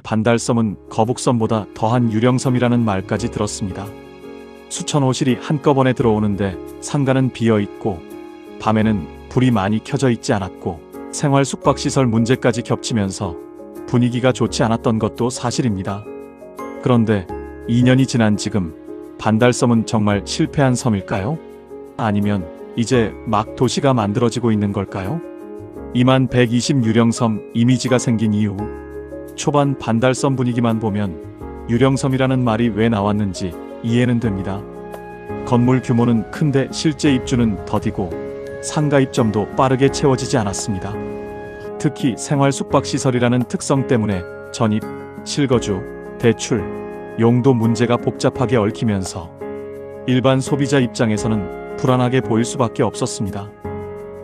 반달섬은 거북섬보다 더한 유령섬이라는 말까지 들었습니다. 수천 호실이 한꺼번에 들어오는데 상가는 비어있고 밤에는 불이 많이 켜져 있지 않았고 생활 숙박시설 문제까지 겹치면서 분위기가 좋지 않았던 것도 사실입니다. 그런데 2년이 지난 지금 반달섬은 정말 실패한 섬일까요? 아니면 이제 막 도시가 만들어지고 있는 걸까요? 2만120 유령섬 이미지가 생긴 이후 초반 반달섬 분위기만 보면 유령섬이라는 말이 왜 나왔는지 이해는 됩니다. 건물 규모는 큰데 실제 입주는 더디고 상가 입점도 빠르게 채워지지 않았습니다. 특히 생활 숙박시설이라는 특성 때문에 전입, 실거주, 대출, 용도 문제가 복잡하게 얽히면서 일반 소비자 입장에서는 불안하게 보일 수밖에 없었습니다.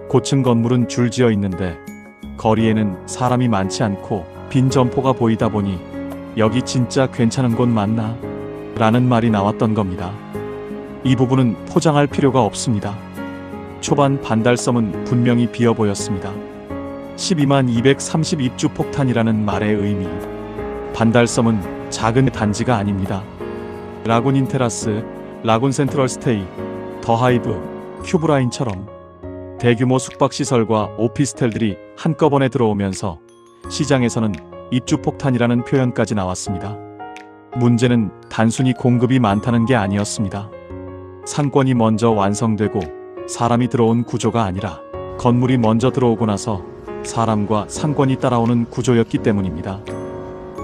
고층 건물은 줄지어 있는데 거리에는 사람이 많지 않고 빈 점포가 보이다 보니 여기 진짜 괜찮은 곳 맞나? 라는 말이 나왔던 겁니다. 이 부분은 포장할 필요가 없습니다. 초반 반달섬은 분명히 비어 보였습니다. 12만 230 입주 폭탄이라는 말의 의미. 반달섬은 작은 단지가 아닙니다. 라군 인테라스, 라군 센트럴 스테이, 더 하이브, 큐브라인처럼 대규모 숙박시설과 오피스텔들이 한꺼번에 들어오면서 시장에서는 입주 폭탄이라는 표현까지 나왔습니다. 문제는 단순히 공급이 많다는 게 아니었습니다. 상권이 먼저 완성되고 사람이 들어온 구조가 아니라 건물이 먼저 들어오고 나서 사람과 상권이 따라오는 구조였기 때문입니다.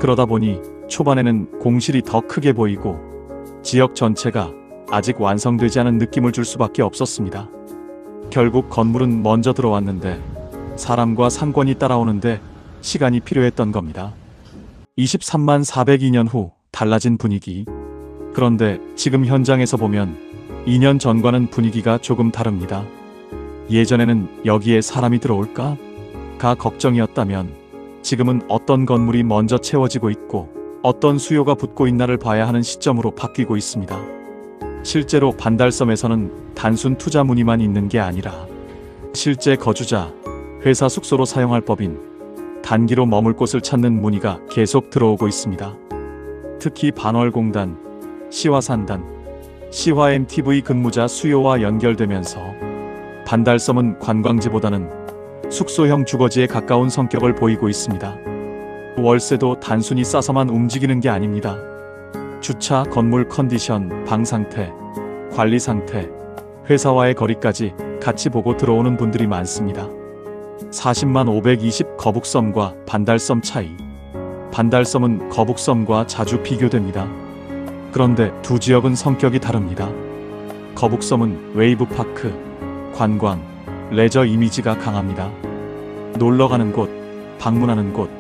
그러다 보니 초반에는 공실이 더 크게 보이고 지역 전체가 아직 완성되지 않은 느낌을 줄 수밖에 없었습니다. 결국 건물은 먼저 들어왔는데 사람과 상권이 따라오는데 시간이 필요했던 겁니다. 23만 402년 후 달라진 분위기. 그런데 지금 현장에서 보면 2년 전과는 분위기가 조금 다릅니다. 예전에는 여기에 사람이 들어올까? 가 걱정이었다면 지금은 어떤 건물이 먼저 채워지고 있고 어떤 수요가 붙고 있나를 봐야 하는 시점으로 바뀌고 있습니다. 실제로 반달섬에서는 단순 투자 문의만 있는 게 아니라 실제 거주자, 회사 숙소로 사용할 법인 단기로 머물 곳을 찾는 문의가 계속 들어오고 있습니다. 특히 반월공단, 시화산단, 시화 MTV 근무자 수요와 연결되면서 반달섬은 관광지보다는 숙소형 주거지에 가까운 성격을 보이고 있습니다. 월세도 단순히 싸서만 움직이는 게 아닙니다. 주차, 건물 컨디션, 방 상태, 관리 상태, 회사와의 거리까지 같이 보고 들어오는 분들이 많습니다. 40만 520 거북섬과 반달섬 차이. 반달섬은 거북섬과 자주 비교됩니다. 그런데 두 지역은 성격이 다릅니다. 거북섬은 웨이브파크, 관광, 레저 이미지가 강합니다. 놀러가는 곳, 방문하는 곳,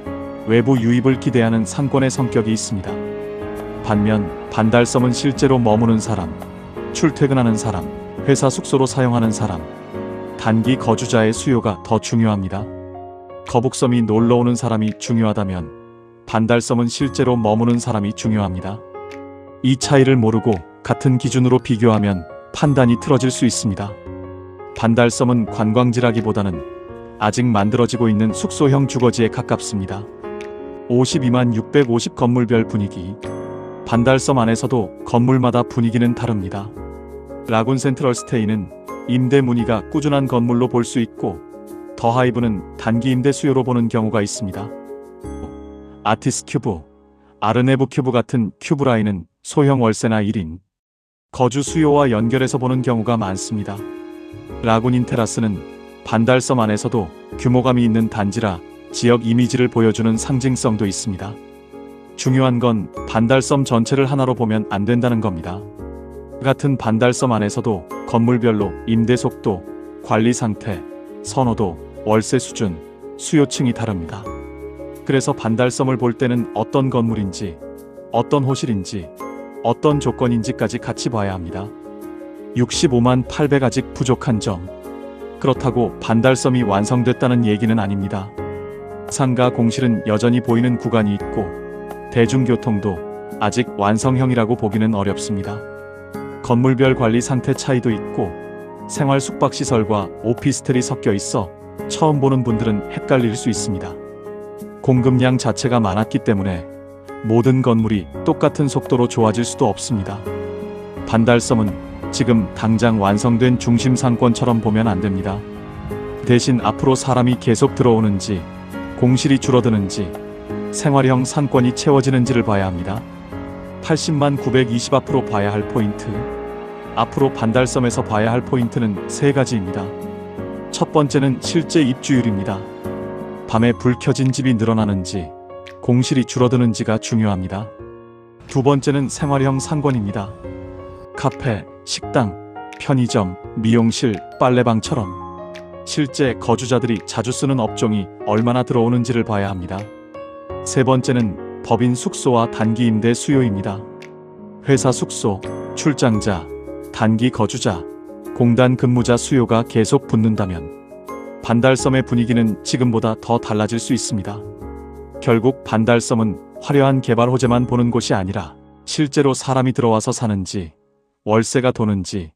외부 유입을 기대하는 상권의 성격이 있습니다. 반면 반달섬은 실제로 머무는 사람, 출퇴근하는 사람, 회사 숙소로 사용하는 사람, 단기 거주자의 수요가 더 중요합니다. 거북섬이 놀러오는 사람이 중요하다면 반달섬은 실제로 머무는 사람이 중요합니다. 이 차이를 모르고 같은 기준으로 비교하면 판단이 틀어질 수 있습니다. 반달섬은 관광지라기보다는 아직 만들어지고 있는 숙소형 주거지에 가깝습니다. 52만 650 건물별 분위기. 반달섬 안에서도 건물마다 분위기는 다릅니다. 라군 센트럴 스테이는 임대 문의가 꾸준한 건물로 볼 수 있고 더 하이브는 단기 임대 수요로 보는 경우가 있습니다. 아티스 큐브, 아르네브 큐브 같은 큐브라인은 소형 월세나 1인 거주 수요와 연결해서 보는 경우가 많습니다. 라군 인테라스는 반달섬 안에서도 규모감이 있는 단지라 지역 이미지를 보여주는 상징성도 있습니다. 중요한 건 반달섬 전체를 하나로 보면 안 된다는 겁니다. 같은 반달섬 안에서도 건물별로 임대 속도, 관리 상태, 선호도, 월세 수준, 수요층이 다릅니다. 그래서 반달섬을 볼 때는 어떤 건물인지, 어떤 호실인지, 어떤 조건인지까지 같이 봐야 합니다. 65만 800 아직 부족한 점. 그렇다고 반달섬이 완성됐다는 얘기는 아닙니다. 상가 공실은 여전히 보이는 구간이 있고 대중교통도 아직 완성형이라고 보기는 어렵습니다. 건물별 관리 상태 차이도 있고 생활 숙박시설과 오피스텔이 섞여 있어 처음 보는 분들은 헷갈릴 수 있습니다. 공급량 자체가 많았기 때문에 모든 건물이 똑같은 속도로 좋아질 수도 없습니다. 반달섬은 지금 당장 완성된 중심 상권처럼 보면 안 됩니다. 대신 앞으로 사람이 계속 들어오는지, 공실이 줄어드는지, 생활형 상권이 채워지는지를 봐야 합니다. 80만 920 앞으로 봐야 할 포인트. 앞으로 반달섬에서 봐야 할 포인트는 세 가지입니다. 첫 번째는 실제 입주율입니다. 밤에 불 켜진 집이 늘어나는지, 공실이 줄어드는지가 중요합니다. 두 번째는 생활형 상권입니다. 카페, 식당, 편의점, 미용실, 빨래방처럼 실제 거주자들이 자주 쓰는 업종이 얼마나 들어오는지를 봐야 합니다. 세 번째는 법인 숙소와 단기 임대 수요입니다. 회사 숙소, 출장자, 단기 거주자, 공단 근무자 수요가 계속 붙는다면 반달섬의 분위기는 지금보다 더 달라질 수 있습니다. 결국 반달섬은 화려한 개발 호재만 보는 곳이 아니라 실제로 사람이 들어와서 사는지, 월세가 도는지,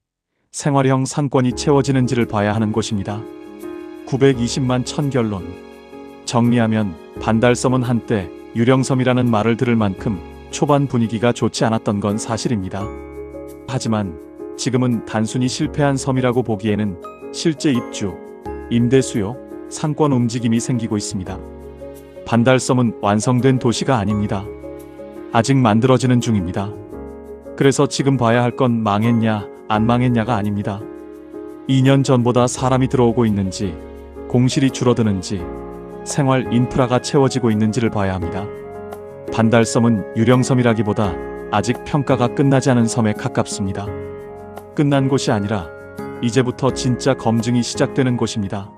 생활형 상권이 채워지는지를 봐야 하는 곳입니다. 920만 천결론. 정리하면 반달섬은 한때 유령섬이라는 말을 들을 만큼 초반 분위기가 좋지 않았던 건 사실입니다. 하지만 지금은 단순히 실패한 섬이라고 보기에는 실제 입주, 임대 수요, 상권 움직임이 생기고 있습니다. 반달섬은 완성된 도시가 아닙니다. 아직 만들어지는 중입니다. 그래서 지금 봐야 할 건 망했냐, 안 망했냐가 아닙니다. 2년 전보다 사람이 들어오고 있는지, 공실이 줄어드는지, 생활 인프라가 채워지고 있는지를 봐야 합니다. 반달섬은 유령섬이라기보다 아직 평가가 끝나지 않은 섬에 가깝습니다. 끝난 곳이 아니라 이제부터 진짜 검증이 시작되는 곳입니다.